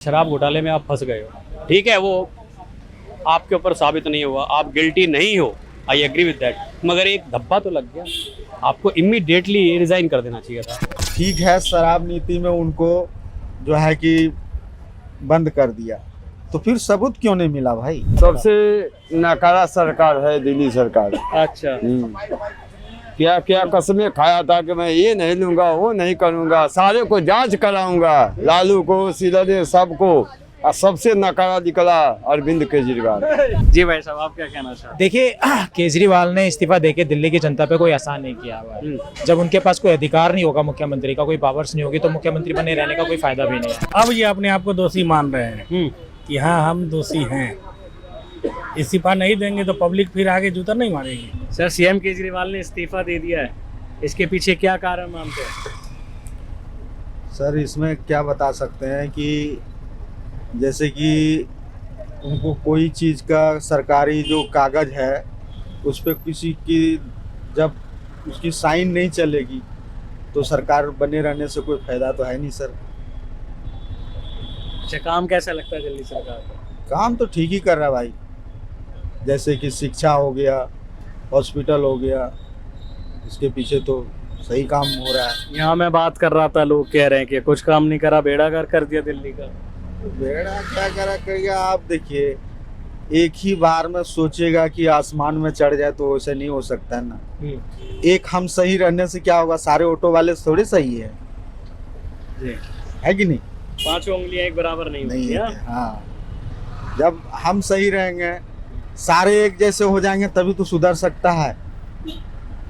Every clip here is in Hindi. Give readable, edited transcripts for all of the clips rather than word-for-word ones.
शराब घोटाले में आप फंस गए हो, ठीक है, वो आपके ऊपर साबित नहीं हुआ, आप गिल्टी नहीं हो, आई एग्री विद दैट, मगर एक धब्बा तो लग गया, आपको इमीडिएटली रिजाइन कर देना चाहिए था। ठीक है, शराब नीति में उनको जो है कि बंद कर दिया, तो फिर सबूत क्यों नहीं मिला भाई? सबसे नाकारा सरकार है दिल्ली सरकार। अच्छा, क्या क्या कसमें खाया था कि मैं ये नहीं लूंगा, वो नहीं करूंगा, सारे को जांच कराऊंगा, लालू को, सीधे सबको, और सबसे नकारा निकला अरविंद केजरीवाल। जी भाई साहब, आप क्या कहना चाहते देखिए, केजरीवाल ने इस्तीफा देके दिल्ली की जनता पे कोई एहसान नहीं किया हुआ है। जब उनके पास कोई अधिकार नहीं होगा, मुख्यमंत्री का कोई पावर्स नहीं होगी, तो मुख्यमंत्री बने रहने का कोई फायदा भी नहीं है। अब ये अपने आप को दोषी मान रहे हैं कि हाँ हम दोषी हैं। इस्तीफा नहीं देंगे तो पब्लिक फिर आगे जूता नहीं मारेगी। सर, सीएम केजरीवाल ने इस्तीफा दे दिया है, इसके पीछे क्या कारण मानते हैं? सर, इसमें क्या बता सकते हैं कि जैसे कि उनको कोई चीज़ का सरकारी जो कागज़ है उस पर किसी की जब उसकी साइन नहीं चलेगी तो सरकार बने रहने से कोई फायदा तो है नहीं सर। अच्छा, काम कैसा लगता है दिल्ली सरकार का? काम तो ठीक ही कर रहा है भाई, जैसे कि शिक्षा हो गया, हॉस्पिटल हो गया, इसके पीछे तो सही काम हो रहा है। यहाँ मैं बात कर रहा था, लोग कह रहे हैं कि कुछ काम नहीं करा, बेड़ा कर दिया दिल्ली का। बेड़ा क्या करेगा? आप देखिए, एक ही बार में सोचेगा कि आसमान में चढ़ जाए तो वैसे नहीं हो सकता है ना। एक हम सही रहने से क्या होगा? सारे ऑटो वाले थोड़े सही है कि नहीं? पांचों उंगलियां एक बराबर नहीं नहीं होती है। हैं? हाँ, जब हम सही रहेंगे, सारे एक जैसे हो जाएंगे तभी तो सुधर सकता है।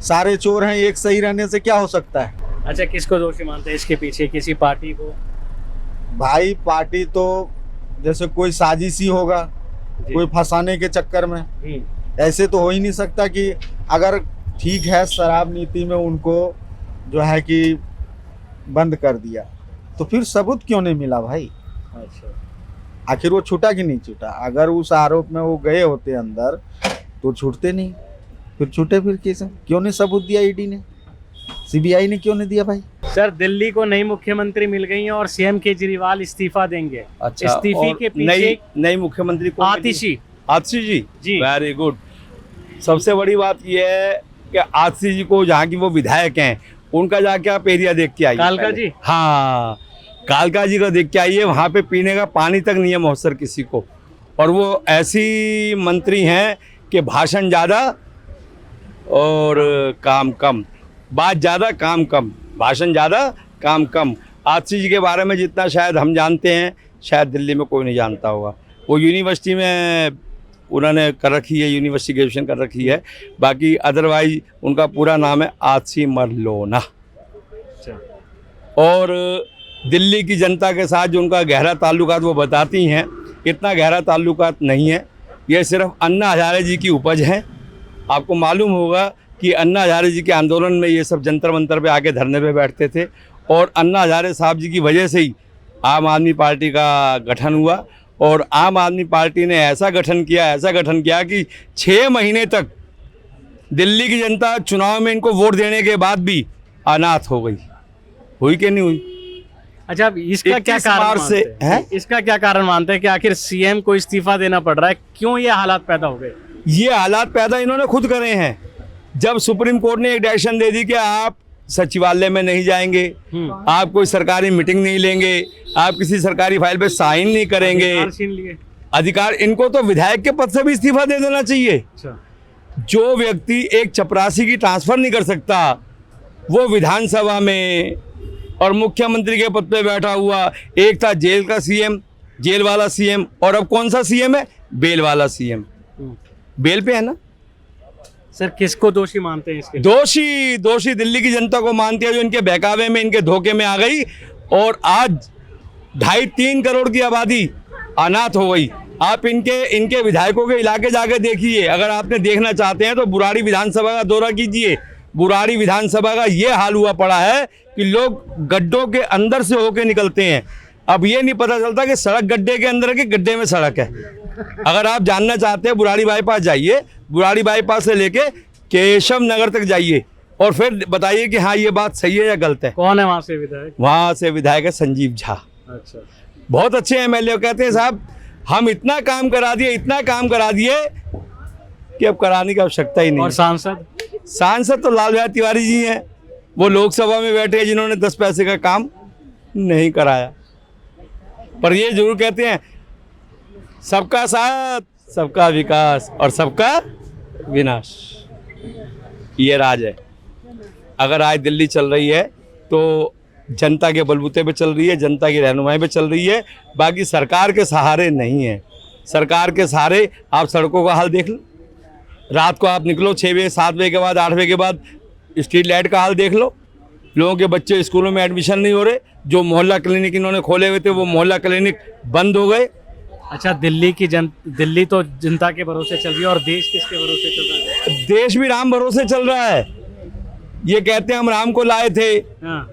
सारे चोर हैं, एक सही रहने से क्या हो सकता है? अच्छा, किसको दोषी मानते हैं इसके पीछे? किसी पार्टी को? भाई पार्टी तो जैसे कोई साजिश ही होगा, कोई फंसाने के चक्कर में। ऐसे तो हो ही नहीं सकता कि अगर ठीक है शराब नीति में उनको जो है कि बंद कर दिया, तो फिर सबूत क्यों नहीं मिला भाई? अच्छा, आखिर वो छूटा कि नहीं छूटा? अगर उस आरोप में वो गए होते अंदर तो छूटते नहीं, फिर छूटे फिर कैसे? क्यों नहीं सबूत दिया ईडी ने, सीबीआई ने क्यों नहीं दिया भाई? सर, दिल्ली को नई मुख्यमंत्री मिल गई है और सीएम केजरीवाल इस्तीफा देंगे। अच्छा, इस्तीफे के पीछे नई मुख्यमंत्री को आतिशी जी वेरी गुड। सबसे बड़ी बात यह है कि आतिशी जी को, जहाँ की वो विधायक हैं, उनका जाके आप एरिया देख के आइए। कालका जी? हाँ, कालका जी का देख के आइए। वहाँ पे पीने का पानी तक नहीं है मौसर किसी को, और वो ऐसी मंत्री हैं कि भाषण ज़्यादा और काम कम, बात ज़्यादा काम कम, भाषण ज़्यादा काम कम। आतिशी जी के बारे में जितना शायद हम जानते हैं, शायद दिल्ली में कोई नहीं जानता होगा। वो यूनिवर्सिटी में उन्होंने कर रखी है, यूनिवर्सिटी ग्रेजुएशन कर रखी है। बाकी अदरवाइज उनका पूरा नाम है आतिशी मरलोना। और दिल्ली की जनता के साथ जो उनका गहरा ताल्लुकात वो बताती हैं, इतना गहरा ताल्लुकात नहीं है। ये सिर्फ अन्ना हजारे जी की उपज है। आपको मालूम होगा कि अन्ना हजारे जी के आंदोलन में ये सब जंतर मंतर पे आके धरने पे बैठते थे, और अन्ना हजारे साहब जी की वजह से ही आम आदमी पार्टी का गठन हुआ। और आम आदमी पार्टी ने ऐसा गठन किया कि 6 महीने तक दिल्ली की जनता चुनाव में इनको वोट देने के बाद भी अनाथ हो गई। हुई कि नहीं हुई? अच्छा, अब इसका क्या कारण मानते हैं? इसका क्या कारण मानते हैं कि आखिर सीएम को इस्तीफा देना पड़ रहा है? क्यों ये हालात पैदा हो गए? ये हालात पैदा इन्होंने खुद करे हैं। जब सुप्रीम कोर्ट ने एक डायरेक्शन दे दी कि आप सचिवालय में नहीं जाएंगे, आप कोई सरकारी मीटिंग नहीं लेंगे, आप किसी सरकारी फाइल पे साइन नहीं करेंगे, अधिकार, इनको तो विधायक के पद से भी इस्तीफा दे देना चाहिए। अच्छा। जो व्यक्ति एक चपरासी की ट्रांसफर नहीं कर सकता, वो विधानसभा में और मुख्यमंत्री के पद पे बैठा हुआ, एक था जेल का सीएम, जेल वाला सीएम, और अब कौन सा सीएम है? बेल वाला सीएम। बेल पे है ना। सर, किसको दोषी मानते हैं इसके? दोषी दिल्ली की जनता को मानती है, जो इनके बहकावे में, इनके धोखे में आ गई, और आज 2.5-3 करोड़ की आबादी अनाथ हो गई। आप इनके विधायकों के इलाके जाके देखिए। अगर आपने देखना चाहते हैं तो बुराड़ी विधानसभा का दौरा कीजिए। बुराड़ी विधानसभा का ये हाल हुआ पड़ा है कि लोग गड्ढों के अंदर से होके निकलते हैं। अब ये नहीं पता चलता कि सड़क गड्ढे के अंदर है कि गड्ढे में सड़क है। अगर आप जानना चाहते हैं, बुराड़ी बाईपास जाइए, बुराड़ी बाईपास से लेके केशव नगर तक जाइए, और फिर बताइए कि हाँ ये बात सही है या गलत है। कौन है वहाँ से विधायक? वहाँ से विधायक है संजीव झा। अच्छा। बहुत अच्छे एमएलए कहते हैं साहब हम इतना काम करा दिए कि अब कराने की आवश्यकता ही नहीं। और सांसद तो लाल बहादुर तिवारी जी हैं, वो लोकसभा में बैठे हैं जिन्होंने 10 पैसे का काम नहीं कराया। पर ये जरूर कहते हैं सबका साथ, सबका विकास और सबका विनाश, ये राज है। अगर आज दिल्ली चल रही है तो जनता के बलबूते पे चल रही है, जनता की रहनुमाई पे चल रही है, बाकी सरकार के सहारे नहीं है। सरकार के सहारे आप सड़कों का हाल देख लो, रात को आप निकलो 6 बजे 7 बजे के बाद 8 बजे के बाद स्ट्रीट लाइट का हाल देख लो। लोगों के बच्चे स्कूलों में एडमिशन नहीं हो रहे, जो मोहल्ला क्लिनिक इन्होंने खोले हुए थे वो मोहल्ला क्लिनिक बंद हो गए। अच्छा, दिल्ली तो जनता के भरोसे चल रही है, और देश किसके भरोसे चल रहा है? देश भी राम भरोसे चल रहा है। ये कहते हैं हम राम को लाए थे, हाँ।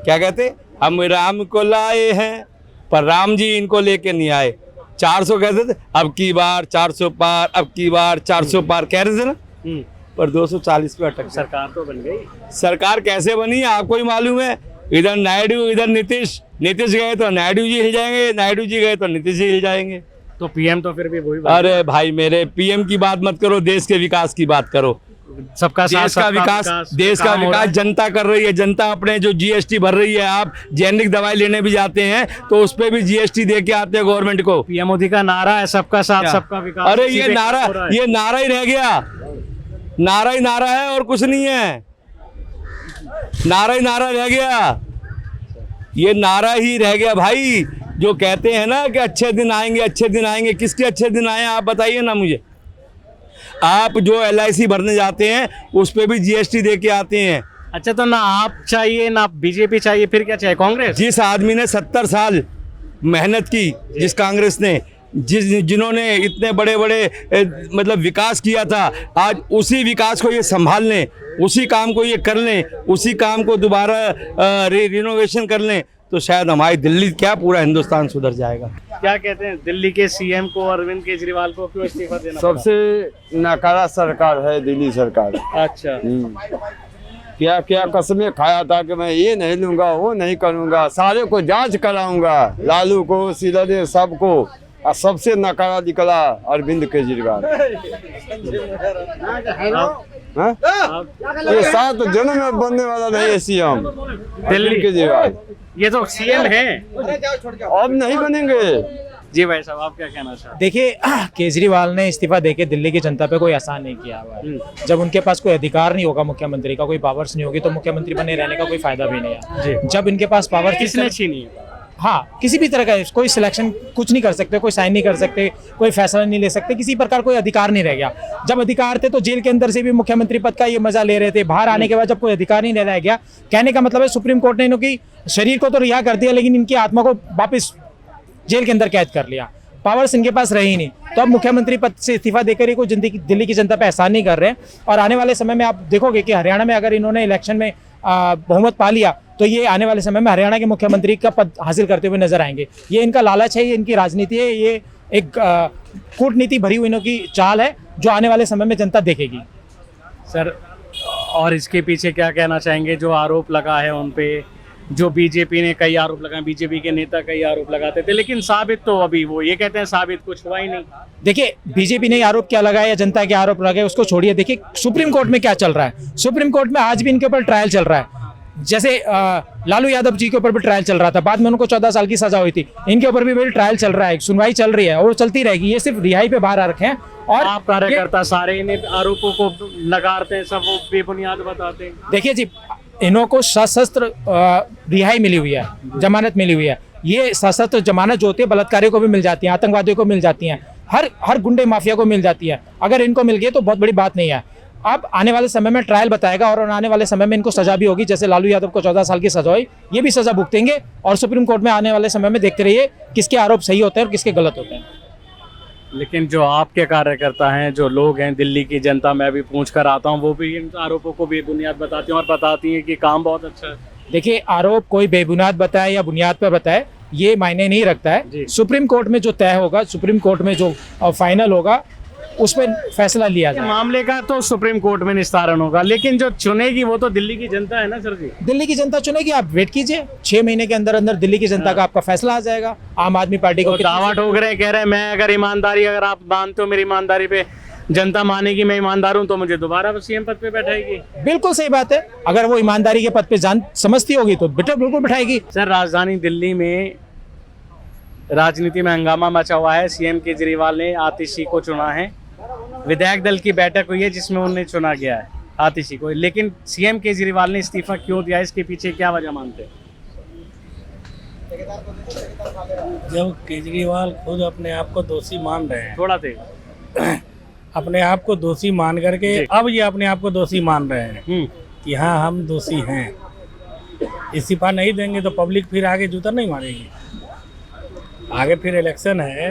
क्या कहते, हम राम को लाए हैं पर राम जी इनको लेके नहीं आए। 400 कहते थे, अब की बार 400 पार, अब की बार 400 पार कह रहे थे ना, पर 240 पे अटक। सरकार तो बन गई। सरकार कैसे बनी है आपको ही मालूम है। इधर नायडू इधर नीतीश गए तो नायडू जी हिल जाएंगे, नायडू जी गए तो नीतीश जी हिल जाएंगे। तो पीएम तो फिर भी वही। अरे भाई मेरे, पीएम की बात मत करो, देश के विकास की बात करो। सबका साथ, देश का विकास जनता कर रही है। जनता अपने जो जीएसटी भर रही है, आप जेनरिक दवाई लेने भी जाते हैं तो उस पे भी जीएसटी दे के आते हैं गवर्नमेंट को। पीएम मोदी का नारा है सबका साथ सबका विकास। अरे ये नारा ही रह गया, नारा ही नारा है और कुछ नहीं है, नारा ही नारा रह गया, ये नारा ही रह गया भाई। जो कहते हैं ना कि अच्छे दिन आएंगे, अच्छे दिन आएंगे, किसके अच्छे दिन आए आप बताइए ना मुझे। आप जो LIC भरने जाते हैं उस पे भी जीएसटी दे के आते हैं। अच्छा, तो ना आप चाहिए ना बीजेपी चाहिए, फिर क्या चाहिए? कांग्रेस। जिस आदमी ने 70 साल मेहनत की, जिस कांग्रेस ने, जिन्होंने इतने बड़े मतलब विकास किया था, आज उसी विकास को ये संभाल लें, उसी काम को ये कर लें, उसी काम को दोबारा रिनोवेशन कर लें, तो शायद हमारी दिल्ली क्या पूरा हिंदुस्तान सुधर जाएगा। क्या कहते हैं, दिल्ली के सीएम को, अरविंद केजरीवाल को क्यों इस्तीफा देना सबसे नकारा सरकार है दिल्ली सरकार। पड़ा? अच्छा, क्या क्या कसमें खाया था कि मैं ये नहीं लूंगा, वो नहीं करूंगा, सारे को जांच कराऊंगा, लालू को, सीधे सबको, और सबसे नकारा निकला अरविंद केजरीवाल। ये 7 जन्म में बनने वाला नहीं है सीएम दिल्ली केजरीवाल। ये तो सीएम है, अब नहीं बनेंगे। जी भाई साहब, आप क्या कहना चाहते हैं? देखिए, केजरीवाल ने इस्तीफा देके दिल्ली की जनता पे कोई एहसान नहीं किया हुआ है। जब उनके पास कोई अधिकार नहीं होगा, मुख्यमंत्री का कोई पावर्स नहीं होगी, तो मुख्यमंत्री बने रहने का कोई फायदा भी नहीं है। जब इनके पास पावर किसने छीनी? हाँ, किसी भी तरह का कोई सिलेक्शन कुछ नहीं कर सकते, कोई साइन नहीं कर सकते, कोई फैसला नहीं ले सकते, किसी प्रकार कोई अधिकार नहीं रह गया। जब अधिकार थे तो जेल के अंदर से भी मुख्यमंत्री पद का ये मजा ले रहे थे, बाहर आने के बाद जब कोई अधिकार नहीं रह गया, कहने का मतलब है सुप्रीम कोर्ट ने इनकी शरीर को तो रिहा कर दिया, लेकिन इनकी आत्मा को वापस जेल के अंदर कैद कर लिया। पावर्स इनके पास रही नहीं, तो अब मुख्यमंत्री पद से इस्तीफा देकर ही कोई दिल्ली की जनता पे एहसान नहीं कर रहे हैं। और आने वाले समय में आप देखोगे कि हरियाणा में अगर इन्होंने इलेक्शन में बहुमत पा लिया तो ये आने वाले समय में हरियाणा के मुख्यमंत्री का पद हासिल करते हुए नजर आएंगे। ये इनका लालच है, ये इनकी राजनीति है, ये एक कूटनीति भरी हुई इनकी चाल है जो आने वाले समय में जनता देखेगी। सर, और इसके पीछे क्या कहना चाहेंगे? जो आरोप लगा है उन पे, जो बीजेपी ने कई आरोप लगाए, बीजेपी के नेता कई आरोप लगाते थे, लेकिन साबित तो अभी वो ये कहते हैं साबित कुछ हुआ ही नहीं। देखिए, बीजेपी ने आरोप क्या लगाया या जनता के आरोप लगाए उसको छोड़िए। देखिए सुप्रीम कोर्ट में क्या चल रहा है। सुप्रीम कोर्ट में आज भी इनके ऊपर ट्रायल चल रहा है। जैसे लालू यादव जी के ऊपर भी ट्रायल चल रहा था, बाद में उनको 14 साल की सजा हुई थी, इनके ऊपर भी ट्रायल चल रहा है, सुनवाई चल रही है और चलती रहेगी। ये सिर्फ रिहाई पे बाहर आ रखे हैं। और आप कार्यकर्ता सारे इन आरोपों को नकारते हैं, सब वो बेबुनियाद बताते हैं। देखिए जी, इन्हों को सशस्त्र रिहाई मिली हुई है, जमानत मिली हुई है। ये सशस्त्र जमानत जो होती है बलात्कारियों को भी मिल जाती है, आतंकवादियों को मिल जाती है, हर गुंडे माफिया को मिल जाती है। अगर इनको मिल गई तो बहुत बड़ी बात नहीं है। अब आने वाले समय में ट्रायल बताएगा और आने वाले समय में इनको सजा भी होगी। जैसे लालू यादव को 14 साल की सजा हुई, ये भी सजा भुगतेंगे। और सुप्रीम कोर्ट में आने वाले समय में देखते रहिए किसके आरोप सही होते हैं और किसके गलत होते हैं। लेकिन जो आपके कार्यकर्ता हैं, जो लोग हैं, दिल्ली की जनता, मैं भी पूछ कर आता हूँ, वो भी इन आरोपों को बेबुनियाद बताती हैं और बताती हैं कि काम बहुत अच्छा है। देखिए, आरोप कोई बेबुनियाद बताए या बुनियाद पर बताए, ये मायने नहीं रखता है। सुप्रीम कोर्ट में जो तय होगा, सुप्रीम कोर्ट में जो फाइनल होगा, उस पर फैसला लिया जाए। मामले का तो सुप्रीम कोर्ट में निस्तारण होगा, लेकिन जो चुनेगी वो तो दिल्ली की जनता है ना सर जी। दिल्ली की जनता चुनेगी, आप वेट कीजिए, 6 महीने के अंदर अंदर दिल्ली की जनता का आपका फैसला आ जाएगा। आम आदमी पार्टी को तो दावा ठोक रहे हैं, कह रहे हैं मैं अगर ईमानदारी, अगर आप मानते हो मेरी ईमानदारी पे, जनता मानेगी मैं ईमानदार हूं, तो मुझे दोबारा सीएम पद पे बैठाएगी। बिल्कुल सही बात है, अगर वो ईमानदारी के पद पे जान समझती होगी तो बेटा बिल्कुल बैठाएगी। सर, राजधानी दिल्ली में राजनीति में हंगामा मचा हुआ है। सीएम केजरीवाल ने आतिशी को चुना है, विधायक दल की बैठक हुई है जिसमें उन्हें चुना गया है आतिशी को, लेकिन सीएम केजरीवाल ने इस्तीफा क्यों दिया, इसके पीछे क्या वजह मानते हैं? जब केजरीवाल खुद अपने आप को दोषी मान रहे हैं, थोड़ा थे अपने आप को दोषी मान करके अब ये अपने आप को दोषी मान रहे हैं कि हाँ हम दोषी हैं, इस्तीफा नहीं देंगे तो पब्लिक फिर आगे जूता नहीं मारेगी। आगे फिर इलेक्शन है,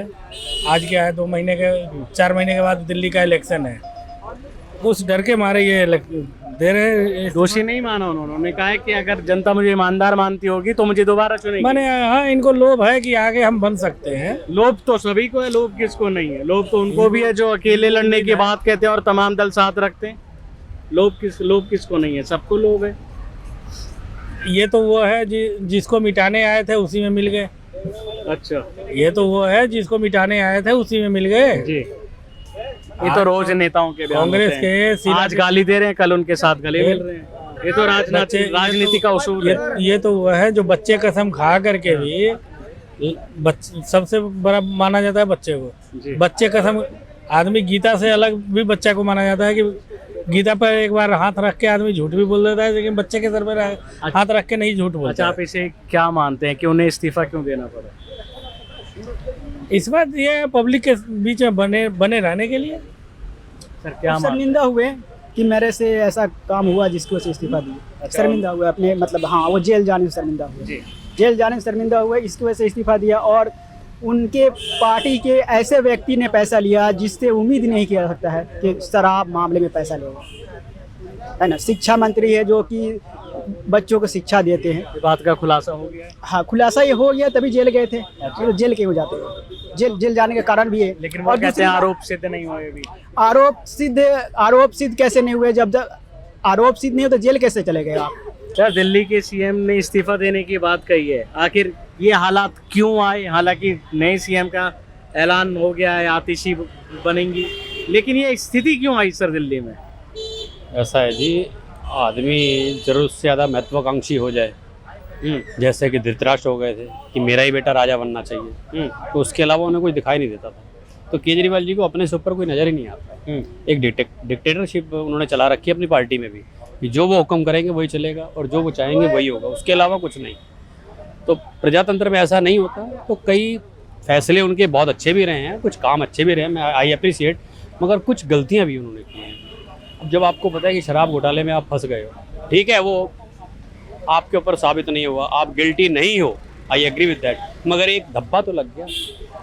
आज क्या है 4 महीने के बाद दिल्ली का इलेक्शन है, उस डर के मारे ये दे रहे। दोषी नहीं माना उन्होंने कहा है कि अगर जनता मुझे ईमानदार मानती होगी तो मुझे दोबारा चुनेगी। माने हाँ, इनको लोभ है कि आगे हम बन सकते हैं। लोभ तो सभी को है, लोभ किसको नहीं है? लोभ तो उनको भी है जो अकेले लड़ने की बात कहते हैं और तमाम दल साथ रखते हैं। लोभ किसको नहीं है? सबको लोभ है। ये तो वो है जिसको मिटाने आए थे उसी में मिल गए। अच्छा, ये तो वो है जिसको मिटाने आए थे उसी में मिल गए जी। ये तो रोज नेताओं के बयान कांग्रेस होते हैं। के आज गाली दे रहे हैं, कल उनके साथ गले मिल रहे हैं। ये तो राजनीति का उसूल है। ये तो वो है जो बच्चे कसम खा करके भी सबसे बड़ा माना जाता है बच्चे को। बच्चे कसम, आदमी गीता से अलग भी बच्चा को माना जाता है कि गीता पर एक बार हाथ रख के आदमी झूठ भी बोल देता है, लेकिन बच्चे के सर पर हाथ रख के नहीं झूठ बोलता। अच्छा, आप इसे क्या मानते हैं कि उन्हें इस्तीफा क्यों देना पड़ा? इस बात ये पब्लिक के बीच में बने रहने के लिए। सर क्या शर्मिंदा हुए कि मेरे से ऐसा काम हुआ जिसकी वजह से इस्तीफा दिया। शर्मिंदा हुए अपने, मतलब हाँ, वो जेल जाने से शर्मिंदा हुए, जेल जाने से शर्मिंदा हुए, इसकी वजह से इस्तीफा दिया। और उनके पार्टी के ऐसे व्यक्ति ने पैसा लिया जिससे उम्मीद नहीं किया सकता है कि शराब मामले में पैसा लेगा, है ना। शिक्षा मंत्री है जो कि बच्चों को शिक्षा देते हैं। बात का खुलासा हो गया है? हाँ, खुलासा ये हो गया, तभी जेल गए थे। तो जेल क्यों जाते हैं? जेल जाने का कारण भी है। लेकिन वो कहते हैं आरोप सिद्ध नहीं हुए अभी। आरोप सिद्ध कैसे नहीं हुए? जब तक आरोप सिद्ध नहीं हो तो जेल कैसे चले गए आप? सर, दिल्ली के सीएम ने इस्तीफा देने की बात कही है, आखिर ये हालात क्यों आए? हालांकि नए सीएम का ऐलान हो गया है, आतिशी बनेंगी, लेकिन ये स्थिति क्यों आई सर दिल्ली में? ऐसा है जी, आदमी जरूरत से ज़्यादा महत्वाकांक्षी हो जाए, जैसे कि धृतराष्ट्र हो गए थे कि मेरा ही बेटा राजा बनना चाहिए, तो उसके अलावा उन्हें कुछ दिखाई नहीं देता था। तो केजरीवाल जी को अपने से ऊपर कोई नज़र ही नहीं आता। एक डिक्टेटरशिप उन्होंने चला रखी है अपनी पार्टी में भी, कि जो वो हुक्म करेंगे वही चलेगा और जो वो चाहेंगे वही होगा, उसके अलावा कुछ नहीं। तो प्रजातंत्र में ऐसा नहीं होता। तो कई फैसले उनके बहुत अच्छे भी रहे हैं, कुछ काम अच्छे भी रहे हैं, मैं आई अप्रिशिएट, मगर कुछ गलतियाँ भी उन्होंने की हैं। अब जब आपको पता है कि शराब घोटाले में आप फंस गए हो, ठीक है, वो आपके ऊपर साबित नहीं हुआ, आप गिल्टी नहीं हो, आई एग्री विद दैट, मगर एक धब्बा तो लग गया।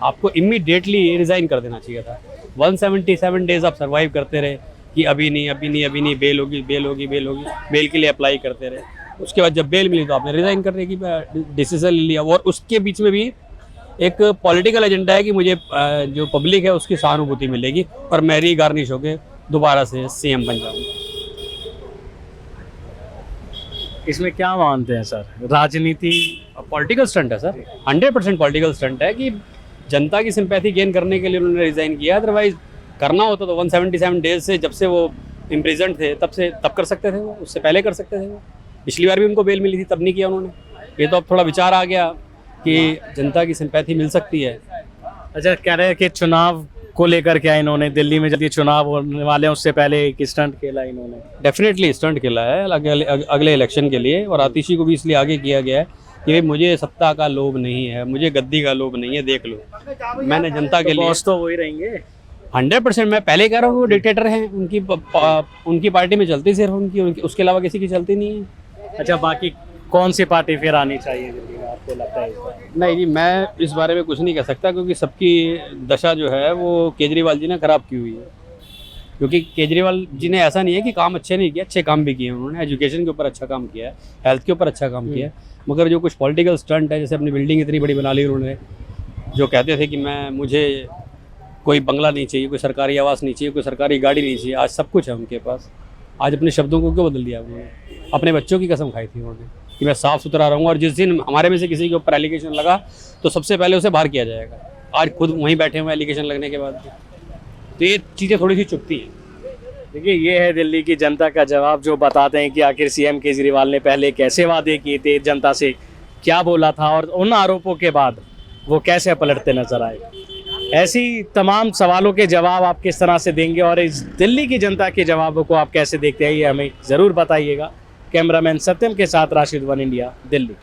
आपको इमीडिएटली रिज़ाइन कर देना चाहिए था। 177 डेज आप सर्वाइव करते रहे कि अभी नहीं, बेल होगी, बेल के लिए अप्लाई करते रहे। उसके बाद जब बेल मिली तो आपने रिज़ाइन करने की डिसीजन ले लिया। और उसके बीच में भी एक पॉलिटिकल एजेंडा है कि मुझे जो पब्लिक है उसकी सहानुभूति मिलेगी और मैं रीगार्निश होकर दोबारा से सीएम बन जाऊंगा। इसमें क्या मानते हैं सर? राजनीति पॉलिटिकल स्टंट है सर, 100% पॉलिटिकल स्टंट है कि जनता की सिंपैथी गेन करने के लिए उन्होंने रिज़ाइन किया। अदरवाइज करना होता तो 177 डेज से, जब से वो इम्प्रिजन थे तब कर सकते थे, वो उससे पहले कर सकते थे। वो पिछली बार भी उनको बेल मिली थी, तब नहीं किया उन्होंने। ये तो अब थोड़ा विचार आ गया कि जनता की सिंपैथी मिल सकती है। अच्छा, कह रहे हैं कि चुनाव को लेकर क्या इन्होंने दिल्ली में जब ये चुनाव होने वाले हैं उससे पहले एक स्टंट खेला इन्होंने? डेफिनेटली स्टंट खेला है अगले इलेक्शन के लिए, और आतिशी को भी इसलिए आगे किया गया है कि भाई मुझे सत्ता का लोभ नहीं है, मुझे गद्दी का लोभ नहीं है, देख लो मैंने जनता के लिए। बॉस तो वही रहेंगे 100%। मैं पहले कह रहा हूँ वो डिक्टेटर हैं, उनकी पार्टी में चलती सिर्फ उनकी, उसके अलावा किसी की चलती नहीं है। अच्छा, बाकी कौन सी पार्टी फिर आनी चाहिए दिल्ली में आपको लगता है? नहीं, मैं इस बारे में कुछ नहीं कह सकता, क्योंकि सबकी दशा जो है वो केजरीवाल जी ने खराब की हुई है। क्योंकि केजरीवाल जी ने ऐसा नहीं है कि काम अच्छे नहीं किए, अच्छे काम भी किए उन्होंने। एजुकेशन के ऊपर अच्छा काम किया है, हेल्थ के ऊपर अच्छा काम किया है, मगर जो कुछ पॉलिटिकल स्टंट है, जैसे अपनी बिल्डिंग इतनी बड़ी बना ली उन्होंने, जो कहते थे कि मुझे कोई बंगला नहीं चाहिए, कोई सरकारी आवास नहीं चाहिए, कोई सरकारी गाड़ी नहीं चाहिए। आज सब कुछ है उनके पास। आज अपने शब्दों को क्यों बदल दिया उन्होंने? अपने बच्चों की कसम खाई थी उन्होंने कि मैं साफ़ सुथरा रहूँगा, और जिस दिन हमारे में से किसी के ऊपर एलिगेशन लगा तो सबसे पहले उसे बाहर किया जाएगा। आज खुद वहीं बैठे हुए एलिगेशन लगने के बाद भी। तो ये चीज़ें थोड़ी सी चुभती हैं। देखिए, ये है दिल्ली की जनता का जवाब, जो बताते हैं कि आखिर सीएम केजरीवाल ने पहले कैसे वादे किए थे, जनता से क्या बोला था, और उन आरोपों के बाद वो कैसे पलटते नजर आए। ऐसी तमाम सवालों के जवाब आप किस तरह से देंगे, और इस दिल्ली की जनता के जवाबों को आप कैसे देखते हैं, ये हमें ज़रूर बताइएगा। कैमरामैन सत्यम के साथ राशिद, वन इंडिया, दिल्ली।